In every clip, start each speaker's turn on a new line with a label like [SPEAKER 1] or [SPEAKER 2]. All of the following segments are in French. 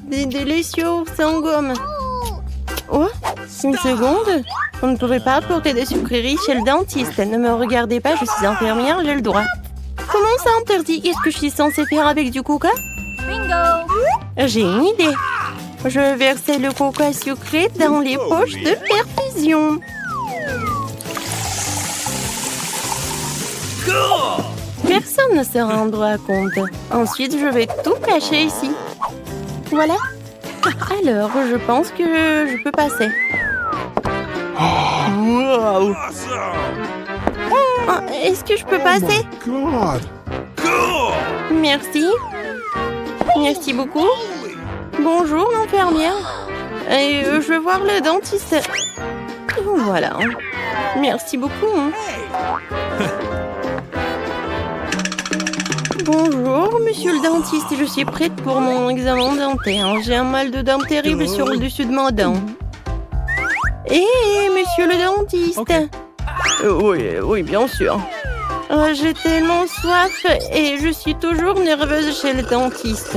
[SPEAKER 1] Des délicieux sans gomme. Oh, une seconde. On ne pourrait pas apporter des sucreries chez le dentiste. Ne me regardez pas, je suis infirmière, j'ai le droit. Comment ça interdit? Qu'est-ce que je suis censée faire avec du coca?
[SPEAKER 2] Bingo!
[SPEAKER 1] J'ai une idée. Je vais verser le coca sucré dans les poches de perfusion. Personne ne se rendra compte. Ensuite, je vais tout cacher ici. Voilà. Alors, je pense que je peux passer. Wow. Est-ce que je peux passer?
[SPEAKER 3] God.
[SPEAKER 1] Merci. Merci beaucoup. Bonjour, l'infirmière. Et je veux voir le dentiste. Voilà. Merci beaucoup. Bonjour, monsieur le dentiste. Je suis prête pour mon examen dentaire. J'ai un mal de dents terrible sur le dessus de ma dent. Hé, monsieur le dentiste.
[SPEAKER 3] Ok.
[SPEAKER 1] Oui, bien sûr. J'ai tellement soif et je suis toujours nerveuse chez le dentiste.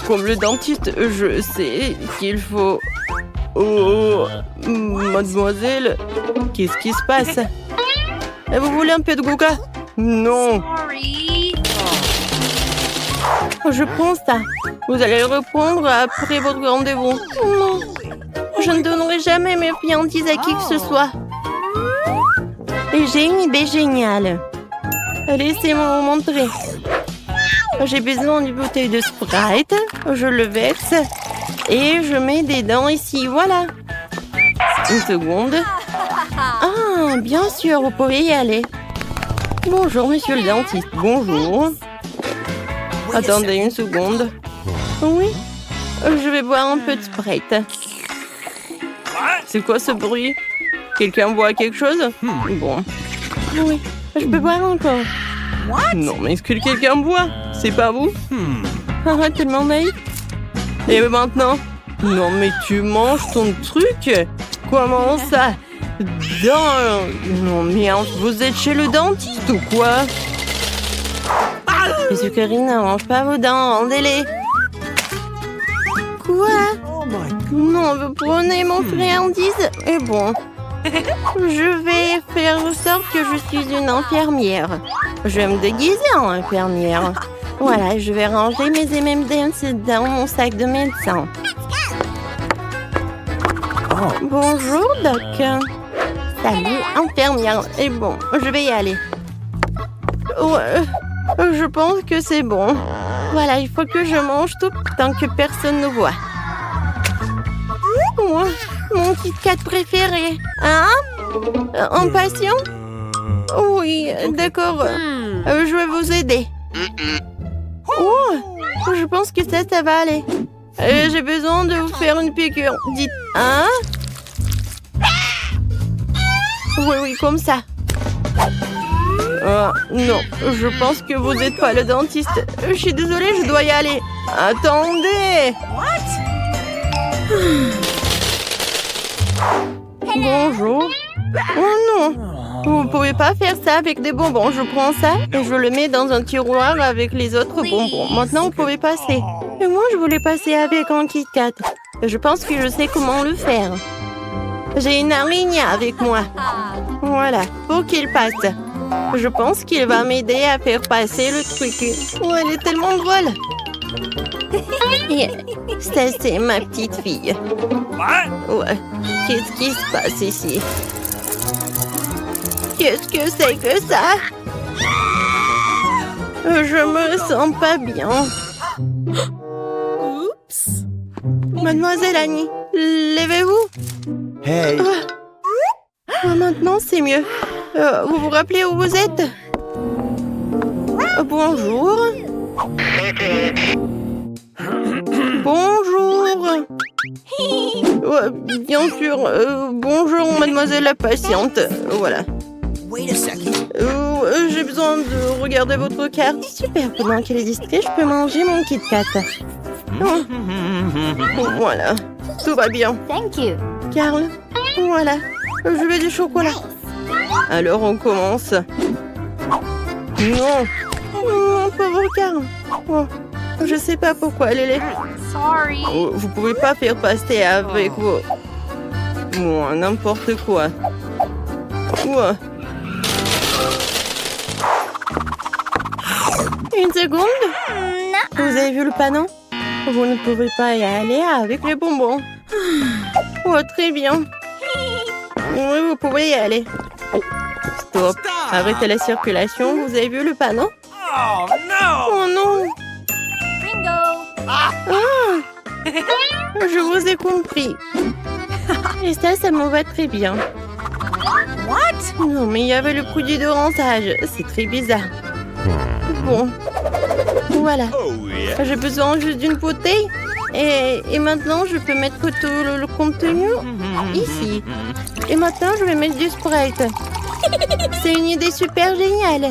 [SPEAKER 1] Comme le dentiste, je sais qu'il faut... Oh, mademoiselle, qu'est-ce qui se passe? Vous voulez un peu de coca? Non.
[SPEAKER 2] Sorry.
[SPEAKER 1] Je prends ça. Vous allez le reprendre après votre rendez-vous. Non. Je ne donnerai jamais mes friandises à qui que ce soit. Et j'ai une idée géniale. Laissez-moi vous montrer. J'ai besoin d'une bouteille de Sprite. Je le verse. Et je mets des dents ici. Voilà. Une seconde. Ah, bien sûr, vous pouvez y aller. Bonjour, monsieur le dentiste. Bonjour. Attendez une seconde. Oui, je vais boire un peu de Sprite. C'est quoi ce bruit? Quelqu'un boit quelque chose? Bon. Oui, je peux boire encore. Non, mais est-ce que quelqu'un boit? C'est pas vous? Ah, tellement naïf. Et maintenant? Non, mais tu manges ton truc? Comment ça? Non, mais vous êtes chez le dentiste ou quoi? Les sucreries ne mangent pas vos dents, rendez-les. Quoi?
[SPEAKER 3] Oh my God.
[SPEAKER 1] Non, vous prenez mon friandise? Et bon, je vais faire en sorte que je suis une infirmière. Je vais me déguiser en infirmière. Voilà, je vais ranger mes M&M's dans mon sac de médecin. Bonjour, Doc. Salut, infirmière. Et bon, je vais y aller. Ouais, je pense que c'est bon. Voilà, il faut que je mange tout tant que personne ne voit. Oh, mon Kit Kat préféré. Hein? Impatient? Oui, d'accord. Je vais vous aider. Oh, je pense que ça va aller. J'ai besoin de vous faire une piqûre. Dites, hein? Oui, comme ça. Non, je pense que vous n'êtes pas le dentiste. Je suis désolée, je dois y aller. Attendez! Bonjour. Oh non, vous ne pouvez pas faire ça avec des bonbons. Je prends ça et je le mets dans un tiroir avec les autres bonbons. Maintenant, vous pouvez passer. Et moi, je voulais passer avec un Kit Kat. Je pense que je sais comment le faire. J'ai une araignée avec moi. Voilà, pour qu'il passe. Je pense qu'il va m'aider à faire passer le truc. Oh, elle est tellement drôle. Et ça, c'est ma petite fille. Ouais, qu'est-ce qui se passe ici? Qu'est-ce que c'est que ça? Je me sens pas bien. Oups. Mademoiselle Annie, levez-vous.
[SPEAKER 3] Hey.
[SPEAKER 1] Maintenant, c'est mieux. Vous vous rappelez où vous êtes? Bonjour. Bonjour. Bien sûr. Bonjour, mademoiselle la patiente. Voilà. J'ai besoin de regarder votre carte. Super, pendant qu'elle est distraite, je peux manger mon Kit Kat. Voilà, tout va bien.
[SPEAKER 2] Thank you.
[SPEAKER 1] Carl, voilà, je veux du chocolat. Alors on commence. Non, mon pauvre l'écart. Oh, je sais pas pourquoi, Lélé.
[SPEAKER 2] Sorry.
[SPEAKER 1] Oh, vous pouvez pas faire passer avec vos... Oh, n'importe quoi. Oh. Une seconde. Vous avez vu le panneau? Vous ne pouvez pas y aller avec les bonbons. Oh, très bien. Oui, vous pouvez y aller. Stop. Arrêtez la circulation. Vous avez vu le panneau?
[SPEAKER 3] Oh no!
[SPEAKER 1] Oh non.
[SPEAKER 2] Bingo.
[SPEAKER 1] Ah, je vous ai compris. Et ça me va très bien.
[SPEAKER 2] What?
[SPEAKER 1] Non, mais il y avait le produit de rinçage. C'est très bizarre. Bon. Voilà.
[SPEAKER 3] Oh yeah!
[SPEAKER 1] J'ai besoin juste d'une bouteille. Et maintenant, je peux mettre tout le contenu ici. Et maintenant, je vais mettre du Sprite. C'est une idée super géniale.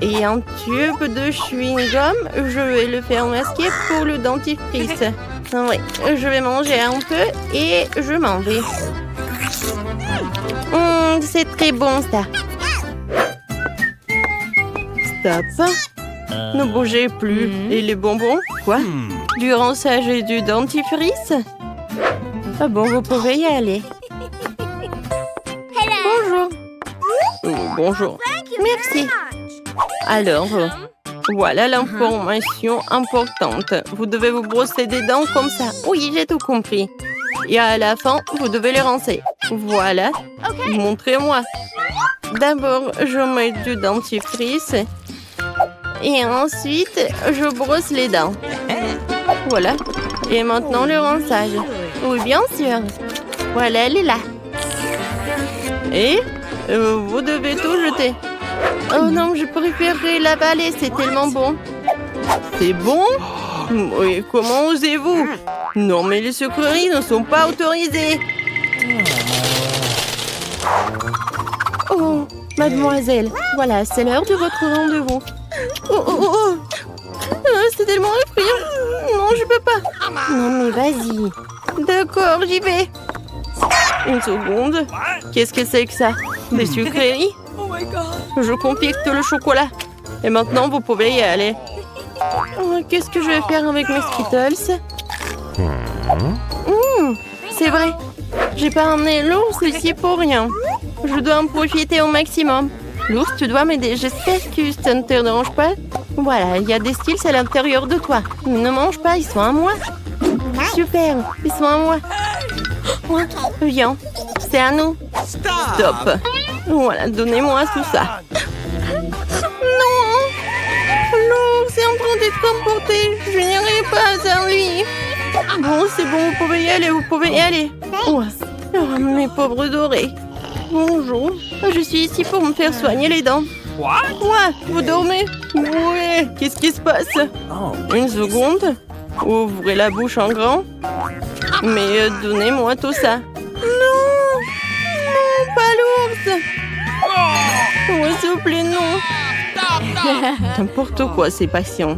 [SPEAKER 1] Et un tube de chewing-gum, je vais le faire masquer pour le dentifrice. Oui, je vais manger un peu et je m'en vais. C'est très bon, ça. Stop. Ne bougez plus. Et les bonbons? Quoi? Du rinçage et du dentifrice? Ah bon, vous pouvez y aller. Bonjour. Oh, bonjour. Merci. Alors, voilà l'information importante. Vous devez vous brosser des dents comme ça. Oui, j'ai tout compris. Et à la fin, vous devez les rincer. Voilà. Montrez-moi. D'abord, je mets du dentifrice. Et ensuite, je brosse les dents. Voilà. Et maintenant, le rinçage. Oui, bien sûr. Voilà, elle est là. Et vous devez tout jeter. Oh non, je préférerais l'avaler, c'est tellement bon. C'est bon? Oui, comment osez-vous? Non, mais les sucreries ne sont pas autorisées. Oh, mademoiselle, voilà, c'est l'heure de votre rendez-vous. Oh, oh, oh. C'est tellement effrayant. Non, je peux pas. Non, mais vas-y. D'accord, j'y vais. Une seconde. Qu'est-ce que c'est que ça? Des sucreries? Je compacte le chocolat. Et maintenant, vous pouvez y aller. Oh, qu'est-ce que je vais faire avec mes Skittles? C'est vrai. J'ai pas emmené l'ours ici pour rien. Je dois en profiter au maximum. L'ours, tu dois m'aider. J'espère que ça ne te dérange pas. Voilà, il y a des Skittles à l'intérieur de toi. Ne mange pas, ils sont à moi. Super, ils sont à moi. Viens, c'est à nous. Stop. Voilà, donnez-moi tout ça. Non! L'ours est en train d'être emporté. Je n'irai pas sans lui. Bon, c'est bon, vous pouvez y aller, vous pouvez y aller. Oh, mes pauvres dorés. Bonjour, je suis ici pour me faire soigner les dents.
[SPEAKER 3] What?
[SPEAKER 1] Quoi? Vous dormez? Ouais, qu'est-ce qui se passe? Une seconde. Ouvrez la bouche en grand. Mais donnez-moi tout ça. Non! Non, pas l'ours! Oh, s'il vous plaît, non! N'importe quoi, ces patients.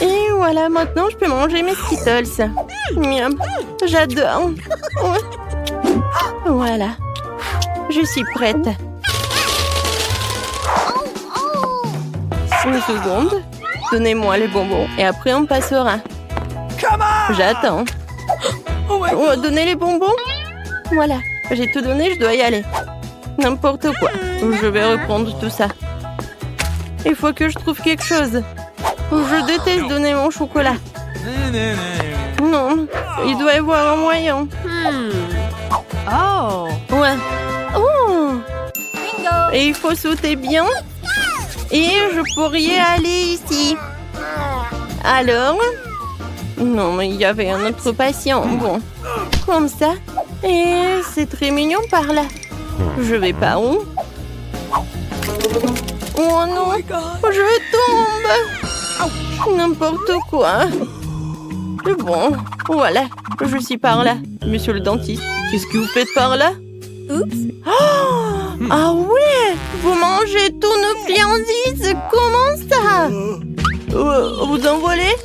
[SPEAKER 1] Et voilà, maintenant, je peux manger mes Skittles. Miam, j'adore. Ouais. Voilà. Je suis prête. Une seconde. Donnez-moi les bonbons et après on passera. J'attends. Oh, donnez les bonbons. Voilà, j'ai tout donné, je dois y aller. N'importe quoi. Je vais reprendre tout ça. Il faut que je trouve quelque chose. Je déteste donner mon chocolat. Non, il doit y avoir un moyen.
[SPEAKER 2] Oh.
[SPEAKER 1] Ouais. Oh.
[SPEAKER 2] Bingo.
[SPEAKER 1] Et il faut sauter bien. Et je pourrais y aller ici. Alors? Non, mais il y avait un autre patient. Bon, comme ça. Et c'est très mignon par là. Je vais par où? Oh non, je tombe. N'importe quoi. Bon, voilà, je suis par là. Monsieur le dentiste, qu'est-ce que vous faites par là?
[SPEAKER 2] Oups.
[SPEAKER 1] Oh, ah ouais, vous mangez tous nos friandises. Comment ça? Vous en volez?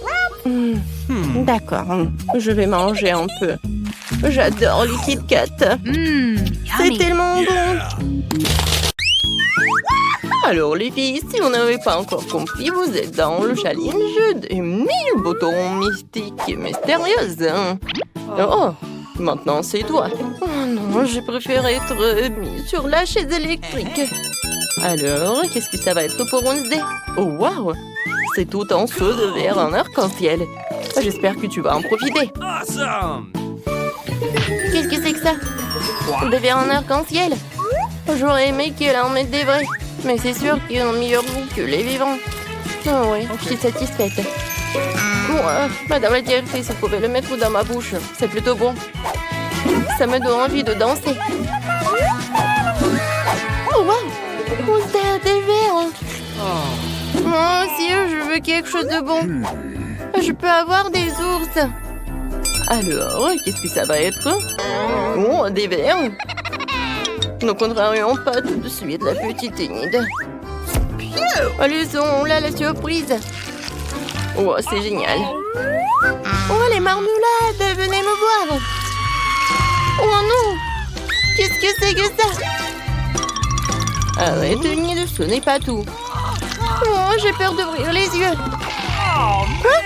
[SPEAKER 1] D'accord, je vais manger un peu. J'adore les Kit Kat. C'est
[SPEAKER 2] Yummy.
[SPEAKER 1] tellement bon. Alors les filles, si vous n'avez pas encore compris, vous êtes dans le challenge des 1000 boutons mystiques et mystérieux. Oh, maintenant c'est toi. Oh non, j'ai préféré être mis sur la chaise électrique. Alors, qu'est-ce que ça va être pour Wednesday? Oh wow, c'est tout en feu de verre en arc-en-ciel. J'espère que tu vas en profiter.
[SPEAKER 3] Awesome!
[SPEAKER 1] Qu'est-ce que c'est que ça? Des verres en arc-en-ciel? J'aurais aimé qu'elle en mette des vrais. Mais c'est sûr qu'ils ont meilleur goût que les vivants. Oh oui, je suis satisfaite. Bon, madame la directrice, vous pouvez le mettre dans ma bouche. C'est plutôt bon. Ça me donne envie de danser. Oh wow! Wednesday a des verres. Moi aussi, je veux quelque chose de bon. Je peux avoir des ours. Alors, qu'est-ce que ça va être? Oh, des verres. Ne contrarions pas tout de suite la petite Enid. Allez, là la surprise. Oh, c'est génial. Oh, les marmelades, venez me voir. Oh non! Qu'est-ce que c'est que ça? Arrête, Enid, ce n'est pas tout. Oh, j'ai peur d'ouvrir les yeux. Quoi?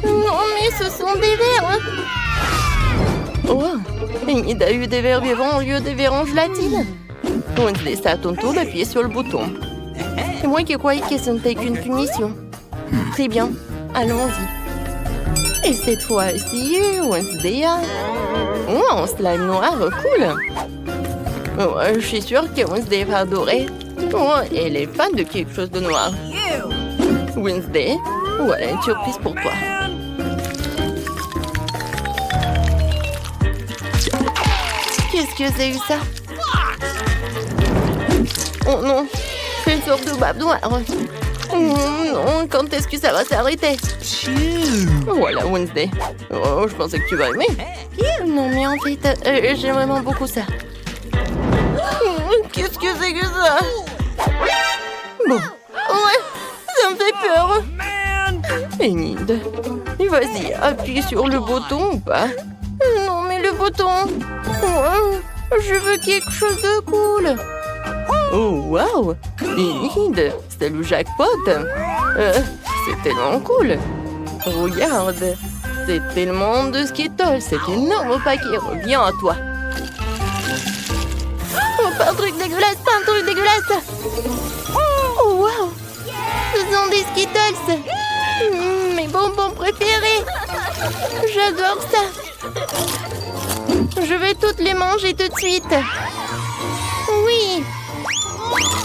[SPEAKER 1] Non, mais ce sont des vers. Oh, Enid a eu des vers vivants au lieu des vers en gelatine. Wednesday, c'est à ton tour d'appuyer sur le bouton. C'est moi qui croyais que ce n'était qu'une punition. Très bien, allons-y. Et cette fois-ci, Wednesday a... Oh, un slime noir, cool. Oh, je suis sûre que Wednesday va adorer. Oh, elle est fan de quelque chose de noir. Wednesday, voilà une surprise pour toi. Qu'est-ce que c'est que ça? Oh non, c'est une sorte de babe noire. Oh non, quand est-ce que ça va s'arrêter? Voilà, Wednesday. Oh, je pensais que tu vas aimer. Non, mais en fait, j'aime vraiment beaucoup ça. Qu'est-ce que c'est que ça? Bon, ouais, ça me fait peur. Enid, vas-y, appuie sur le bouton ou pas? Non, mais le bouton... je veux quelque chose de cool. Oh, wow! Enid, c'est le jackpot. C'est tellement cool. Regarde, c'est tellement de Skittles. Cet énorme paquet revient à toi. Oh, pas un truc dégueulasse, pas un truc dégueulasse. Oh, wow! Ce sont des Skittles. Mes bonbons préférés. J'adore ça. Je vais toutes les manger tout de suite. Oui.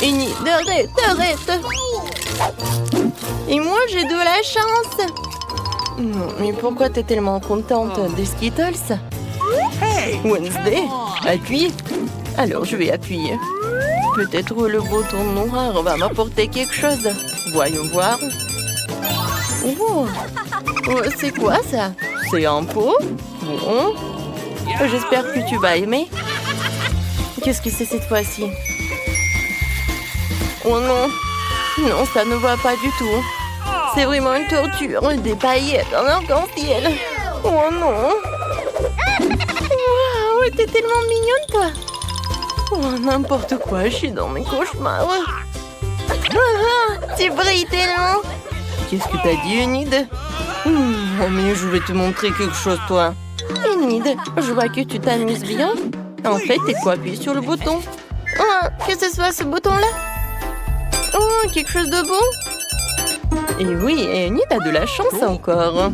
[SPEAKER 1] Enid, arrête. Et moi, j'ai de la chance. Non, mais pourquoi t'es tellement contente des Skittles? Wednesday, appuie. Alors, je vais appuyer. Peut-être le bouton noir va m'apporter quelque chose. Voyons voir. Oh, c'est quoi ça? C'est un pot? Bon. J'espère que tu vas aimer. Qu'est-ce que c'est cette fois-ci? Oh non. Non, ça ne va pas du tout. C'est vraiment une torture. Des paillettes en arc-en-ciel. Oh non. Waouh, t'es tellement mignonne, toi. Oh, n'importe quoi, je suis dans mes cauchemars. Tu brilles tellement. Qu'est-ce que t'as dit, Enid? Oh, mais je vais te montrer quelque chose, toi. Enid, je vois que tu t'amuses bien. En fait, il faut appuyer sur le bouton. Oh, que ce soit ce bouton-là. Oh, quelque chose de bon. Et oui, Enid a de la chance encore.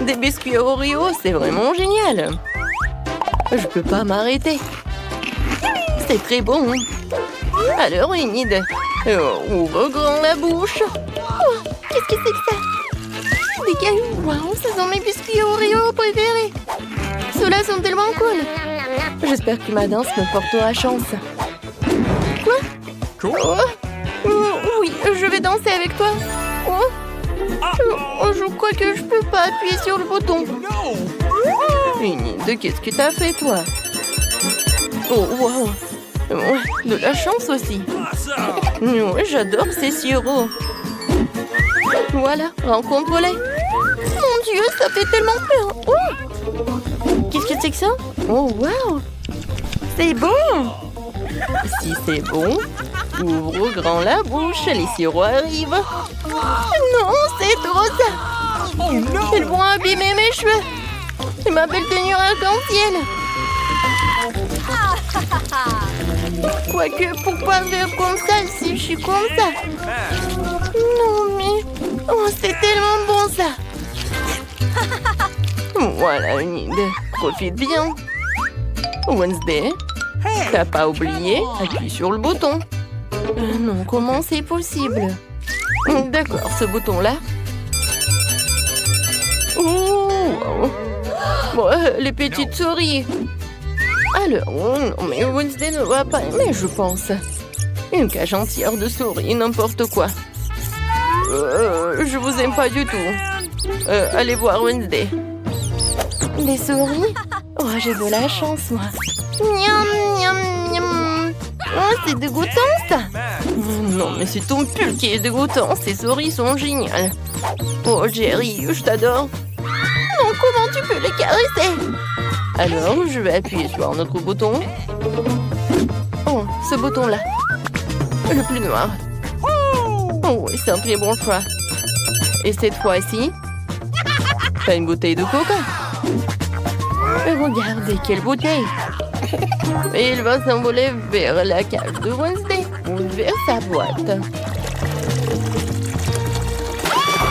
[SPEAKER 1] Des biscuits Oreo, c'est vraiment génial. Je peux pas m'arrêter. C'est très bon. Alors, Enid, ouvre grand la bouche. Oh, qu'est-ce que c'est que ça? Des cailloux. Waouh, ce sont mes biscuits Oreo préférés. Ceux-là sont tellement cool. J'espère que ma danse me portera chance. Quoi? Oui, je vais danser avec toi. Je crois que je peux pas appuyer sur le bouton. Enid, qu'est-ce que t'as fait, toi? Oh, wow. De la chance aussi. J'adore ces sirops. Voilà, rencontre-les. Mon Dieu, ça fait tellement peur. Oh, qu'est-ce que c'est que ça? Oh, wow. C'est bon. Si c'est bon, Ouvre grand la bouche, les sirops arrivent. Non, c'est trop ça. Ils vont abîmer mes cheveux. C'est ma belle tenue arc-en-ciel. Quoique, pourquoi faire comme ça si je suis comme ça? Non, mais... Oh, c'est tellement bon, ça. Voilà, une idée. Profite bien. Wednesday, t'as pas oublié? Appuie sur le bouton. Non, comment c'est possible? D'accord, ce bouton-là. Oh, wow. Bon, les petites souris. Alors, oh non, mais Wednesday ne va pas aimer, je pense. Une cage entière de souris, n'importe quoi. Je vous aime pas du tout. Allez voir Wednesday. Des souris? Oh, j'ai de la chance, moi. Miam, miam, miam. Oh, c'est dégoûtant, ça. Non, mais c'est ton pull qui est dégoûtant. Ces souris sont géniales. Oh, Jerry, je t'adore. Non, comment tu peux les caresser? Alors, je vais appuyer sur un autre bouton. Oh, ce bouton-là. Le plus noir. Oh, oui, c'est un très bon choix. Et cette fois-ci, t'as une bouteille de coca. Mais regardez, quelle bouteille! Et il va s'envoler vers la cage de Wednesday, ou vers sa boîte.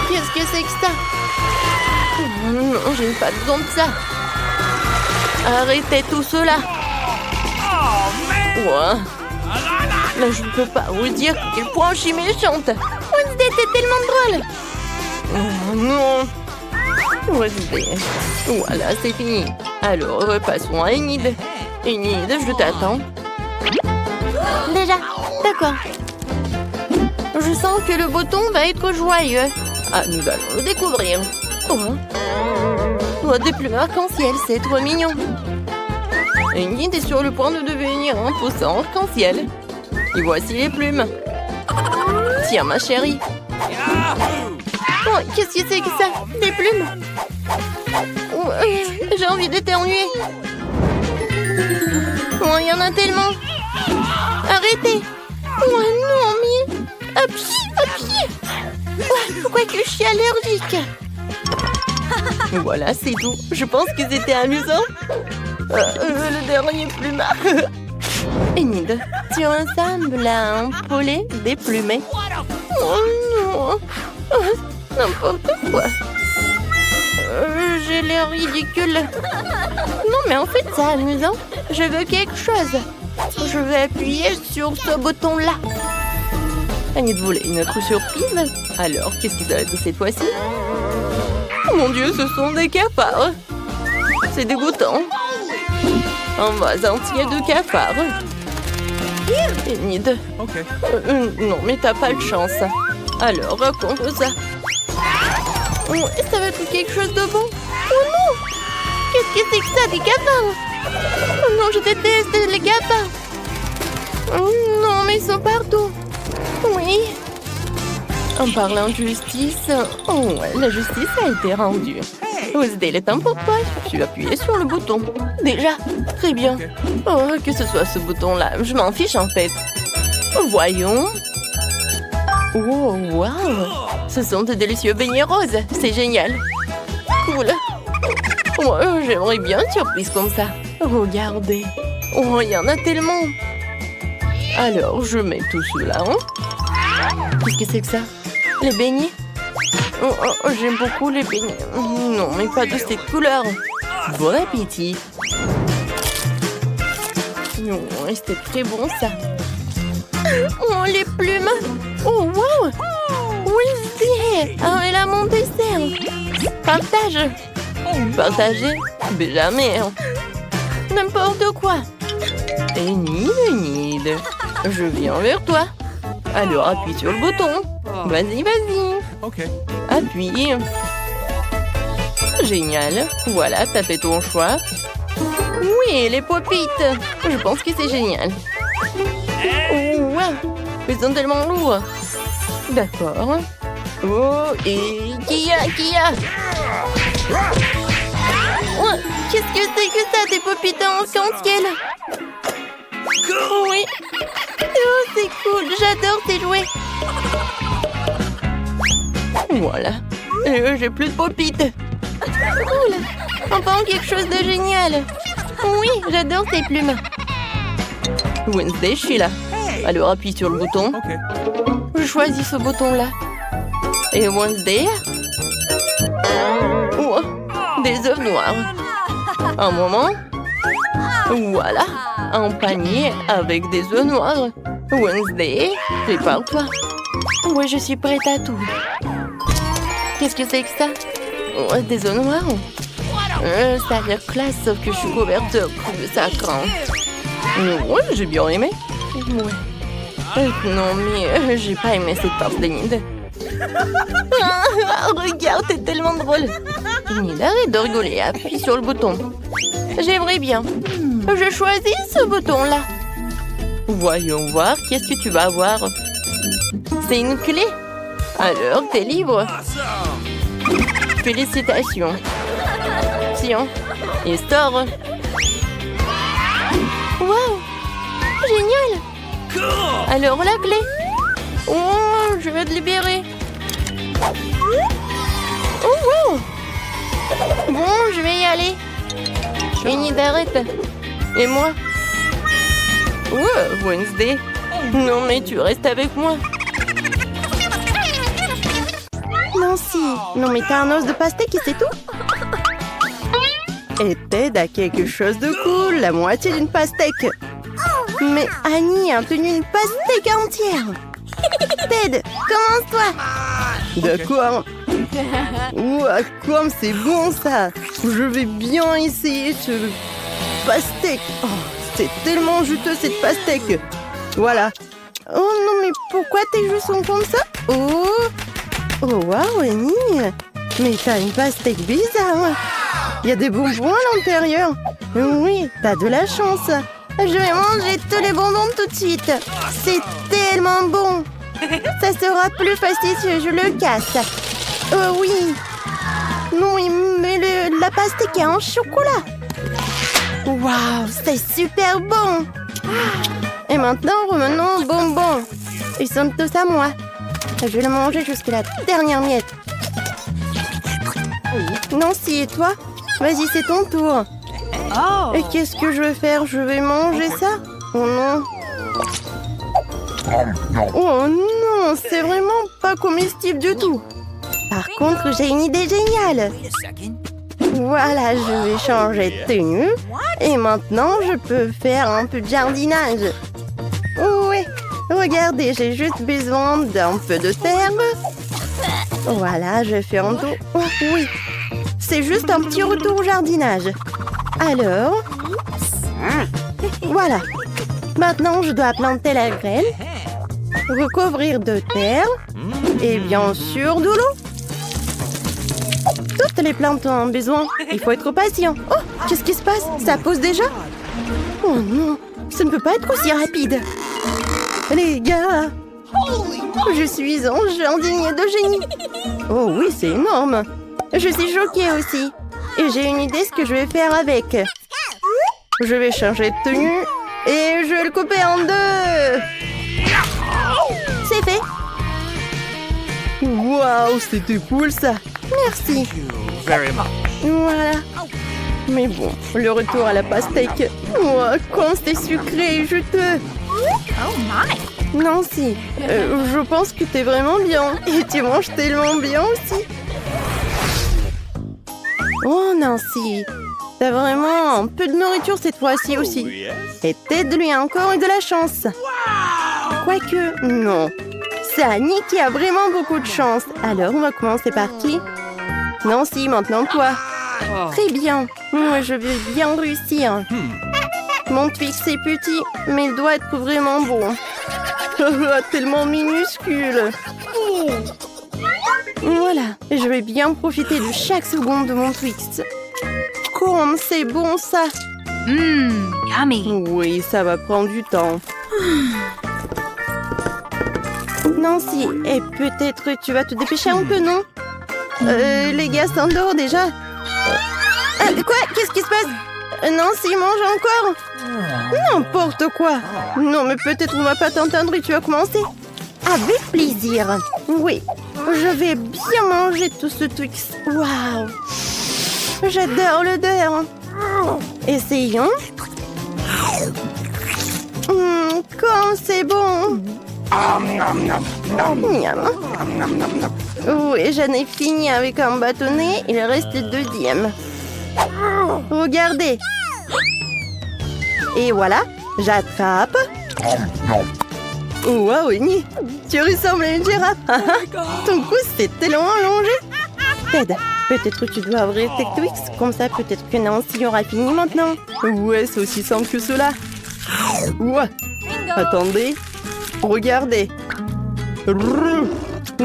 [SPEAKER 1] Qu'est-ce que c'est que ça? Non, je n'ai pas besoin de ça. Arrêtez tout cela. Ouais. Là, je ne peux pas vous dire à quel point je suis méchante. Wednesday, t'es tellement drôle. Oh, non. Wednesday. Voilà, c'est fini. Alors, repassons à Enid. Enid, je t'attends. Déjà, d'accord. Je sens que le bouton va être joyeux. Ah, nous allons le découvrir. Oh, des plumes arc-en-ciel, c'est trop mignon. Enid est sur le point de devenir un poussin arc-en-ciel. Et voici les plumes. Tiens, ma chérie. Oh, qu'est-ce que c'est que ça? Des plumes? Oh, j'ai envie d'éternuer. Oh, il y en a tellement. Arrêtez. Oh non, mais... Pourquoi que je suis allergique? Voilà, c'est tout. Je pense que c'était amusant. Le dernier plumard. Enid, tu ressembles à un poulet déplumé. Oh non. N'importe quoi. J'ai l'air ridicule. Non, mais en fait, c'est amusant. Je veux quelque chose. Je vais appuyer sur ce bouton-là. Enid voulait une autre surprise. Alors, qu'est-ce que ça va être cette fois-ci? Oh mon Dieu, ce sont des cafards. C'est dégoûtant. Un vase entier de cafards. Enid.
[SPEAKER 3] Okay.
[SPEAKER 1] Non, mais t'as pas de chance. Alors, raconte ça. Oh, ça va être quelque chose de bon. Oh non! Qu'est-ce que c'est que ça, des cafards? Oh non, je déteste les cafards. Oh non, mais ils sont partout. Oui. En parlant de justice, oh ouais, la justice a été rendue. Wednesday, est temps pour toi. Tu vas appuyer sur le bouton. Déjà, très bien. Oh, que ce soit ce bouton-là, je m'en fiche en fait. Voyons. Oh, waouh! Ce sont de délicieux beignets roses. C'est génial. Cool. Oh, j'aimerais bien une surprise comme ça. Regardez. Oh, il y en a tellement. Alors, je mets tout cela. Qu'est-ce que c'est que ça? Les beignets? Oh, j'aime beaucoup les beignets. Non, mais pas de cette couleur. Bon appétit. Oh, c'était très bon, ça. Oh, les plumes. Oh, wow. Wednesday. Ah, elle a mon dessert. Partage. Partager? Mais jamais. N'importe quoi. Enid. Je viens vers toi. Alors, appuie sur le bouton. Vas-y, vas-y.
[SPEAKER 3] Ok.
[SPEAKER 1] Appuie. Génial. Voilà, t'as fait ton choix. Oui, les pop-it. Je pense que c'est génial. Oh, wow. Ils sont tellement lourds. D'accord. Oh, et qui a oh, qu'est-ce que c'est que ça, des pop-it en arc-en-ciel? Oui. Oh, c'est cool, j'adore tes jouets. Voilà, j'ai plus de pop-it. Cool, enfin quelque chose de génial. Oui, j'adore tes plumes. Wednesday, je suis là. Alors appuie sur le bouton.
[SPEAKER 3] Okay.
[SPEAKER 1] Je choisis ce bouton-là. Et Wednesday. Oh, des œufs noirs. Un moment. Voilà, un panier avec des œufs noirs. Wednesday, prépare-toi. Ouais, je suis prête à tout. Qu'est-ce que c'est que ça? Oh, des œufs noirs. Ça a l'air classe, sauf que je suis couverte de ça craint. Ouais, j'ai bien aimé. Ouais. Non, mais j'ai pas aimé cette part d'Enid. Regarde, t'es tellement drôle. Enid, arrête de rigoler, appuie sur le bouton. J'aimerais bien. Je choisis ce bouton-là. Voyons voir, qu'est-ce que tu vas avoir? C'est une clé. Alors, t'es libre.
[SPEAKER 3] Awesome.
[SPEAKER 1] Félicitations. Tiens, et sors. Wow, génial.
[SPEAKER 3] Cool.
[SPEAKER 1] Alors, la clé. Oh, je vais te libérer. Oh, wow. Bon, je vais y aller. Enid, arrête. Et moi? Ouais, Wednesday. Non, mais tu restes avec moi. Nancy, non mais t'as un os de pastèque et c'est tout? Et Ted a quelque chose de cool, la moitié d'une pastèque. Mais Annie a tenu une pastèque entière. Ted, commence-toi. D'accord. Ouah, comme c'est bon ça. Je vais bien essayer ce pastèque. Oh, c'est tellement juteux cette pastèque. Voilà. Oh non, mais pourquoi tes joues sont comme ça? Oh, waouh, Annie. Mais t'as une pastèque bizarre. Il y a des bonbons à l'intérieur. Oui, t'as de la chance. Je vais manger tous les bonbons tout de suite. C'est tellement bon. Ça sera plus facile si je le casse. Oh oui. Non, mais la pastèque est en chocolat. Waouh, c'est super bon. Et maintenant, revenons aux bonbons. Ils sont tous à moi. Je vais le manger jusqu'à la dernière miette. Nancy, et toi? Vas-y, c'est ton tour.
[SPEAKER 2] Oh.
[SPEAKER 1] Et qu'est-ce que je vais faire? Je vais manger ça? Oh non. Oh non, c'est vraiment pas comestible du tout. Par contre, j'ai une idée géniale. Voilà, je vais changer de tenue. Et maintenant, je peux faire un peu de jardinage. Ouais, regardez, j'ai juste besoin d'un peu de terre. Voilà, je fais un tour. Oh oui, c'est juste un petit retour au jardinage. Alors, voilà. Maintenant, je dois planter la graine, recouvrir de terre et bien sûr de l'eau. Toutes les plantes ont besoin. Il faut être patient. Oh, qu'est-ce qui se passe? Ça pousse déjà? Oh non, ça ne peut pas être aussi rapide. Les gars, je suis un jardinier de génie. Oh oui, c'est énorme. Je suis choquée aussi. Et j'ai une idée ce que je vais faire avec. Je vais changer de tenue et je vais le couper en deux. C'est fait. Waouh, c'était cool ça. Merci.
[SPEAKER 3] Very much.
[SPEAKER 1] Voilà. Mais bon, le retour à la pastèque. Ouah, quand c'était sucré et juteux.
[SPEAKER 2] Oh my.
[SPEAKER 1] Nancy, je pense que t'es vraiment bien. Et tu manges tellement bien aussi. Oh Nancy, t'as vraiment un peu de nourriture cette fois-ci aussi.
[SPEAKER 3] Yes.
[SPEAKER 1] Et Ted lui a encore eu de la chance. Quoique, non. C'est Annie qui a vraiment beaucoup de chance. Alors, on va commencer par qui? Nancy, maintenant toi. Très bien. Moi, je veux bien réussir. Mon Twix est petit, mais il doit être vraiment bon. Tellement minuscule. Voilà, je vais bien profiter de chaque seconde de mon Twix. Comme c'est bon ça.
[SPEAKER 2] Yummy.
[SPEAKER 1] Oui, ça va prendre du temps. Nancy, et peut-être tu vas te dépêcher un peu, non? Les gars s'endorment déjà. Quoi? Qu'est-ce qui se passe? Nancy, mange encore. N'importe quoi. Non, mais peut-être on va pas t'entendre et tu vas commencer. Avec plaisir. Oui, je vais bien manger tout ce Twix. Waouh. J'adore l'odeur. Essayons. Comme c'est bon. Miam. Oui, j'en ai fini avec un bâtonnet. Il reste le deuxième. Regardez. Et voilà, j'attrape. Wow, Eni, tu ressembles à une girafe. Ton cou s'est tellement allongé. Ted, peut-être tu dois ouvrir tes Twix. Comme ça, peut-être que Nancy aura fini maintenant. Ouais, c'est aussi simple que cela. Ouais. Attendez. Regardez.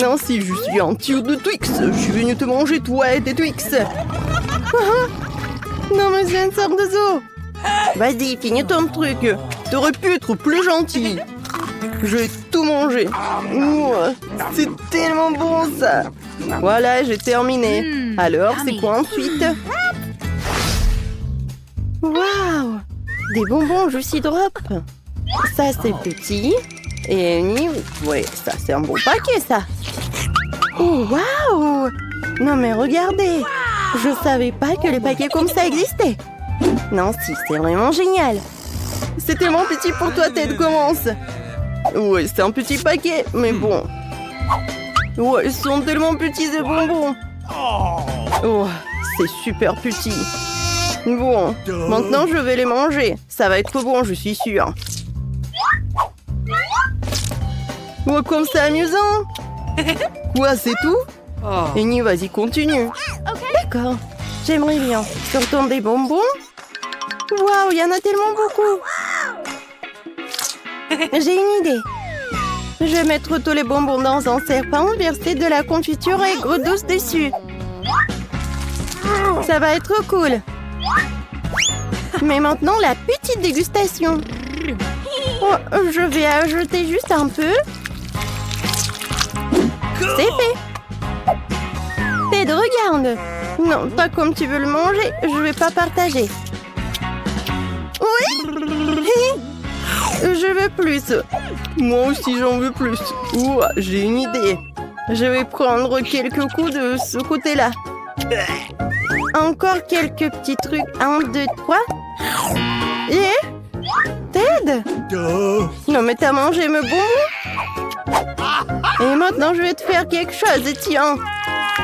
[SPEAKER 1] Nancy, je suis un tuyau de Twix. Je suis venu te manger, toi et tes Twix. Non, mais c'est une sorte de zoo. Vas-y, finis ton truc. T'aurais pu être plus gentil. Je vais tout manger. C'est tellement bon, ça. Voilà, j'ai terminé. Alors, c'est quoi ensuite? Waouh! Des bonbons Juicy Drop. Ça, c'est petit. Et oui, ça, c'est un beau paquet, ça. Oh, waouh! Non, mais regardez. Je savais pas que les paquets comme ça existaient. Non, si, c'est vraiment génial. C'est tellement petit pour toi, Ted, commence. Ouais, c'est un petit paquet, mais bon. Ouais, ils sont tellement petits, ces bonbons. Oh, c'est super petit. Bon, maintenant je vais les manger. Ça va être bon, je suis sûre. Oh, comme c'est amusant. Quoi, c'est tout? Eni, vas-y, continue. D'accord, j'aimerais bien. Sortons des bonbons. Waouh, il y en a tellement beaucoup. J'ai une idée. Je vais mettre tous les bonbons dans un serpent, verser de la confiture aigre douce dessus. Ça va être cool. Mais maintenant, la petite dégustation. Oh, je vais ajouter juste un peu. C'est fait. Ted, regarde. Non, pas comme tu veux le manger. Je vais pas partager. Oui. Je veux plus. Moi aussi, j'en veux plus. Ouah, j'ai une idée. Je vais prendre quelques coups de ce côté-là. Encore quelques petits trucs. 1, 2, 3. Et... Ted? Non, mais t'as mangé mes bonbons? Et maintenant, je vais te faire quelque chose. Tiens.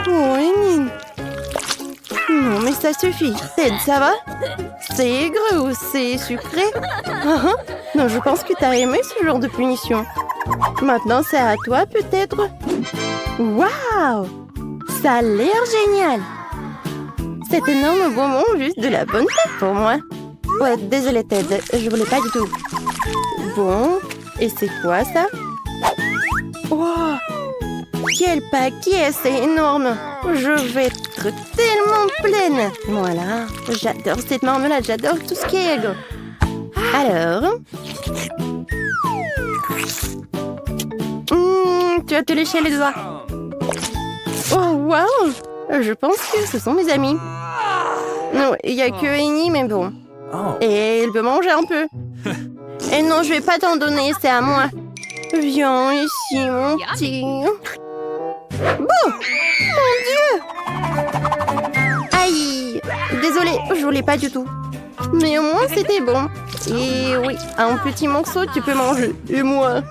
[SPEAKER 1] Oh, Eni. Non, mais ça suffit. Ted, ça va? C'est aigre ou c'est sucré? Non, je pense que t'as aimé ce genre de punition. Maintenant, c'est à toi, peut-être? Waouh! Ça a l'air génial! Cet énorme bonbon, juste de la bonne tête pour moi. Ouais, désolée, Ted, je voulais pas du tout. Bon, et c'est quoi, ça? Wow! Quel paquet, c'est énorme! Je vais être tellement pleine! Voilà, j'adore cette marmelade, j'adore tout ce qui est aigre. Alors... tu vas te lécher les doigts. Oh, waouh! Je pense que ce sont mes amis. Non, il n'y a que Eni, mais bon. Et il veut manger un peu. Et non, je vais pas t'en donner, c'est à moi. Viens ici, mon petit. Bon! Mon Dieu! Aïe! Désolée, je voulais pas du tout. Mais au moins, c'était bon. Et oui, un petit morceau, tu peux manger. Et moi?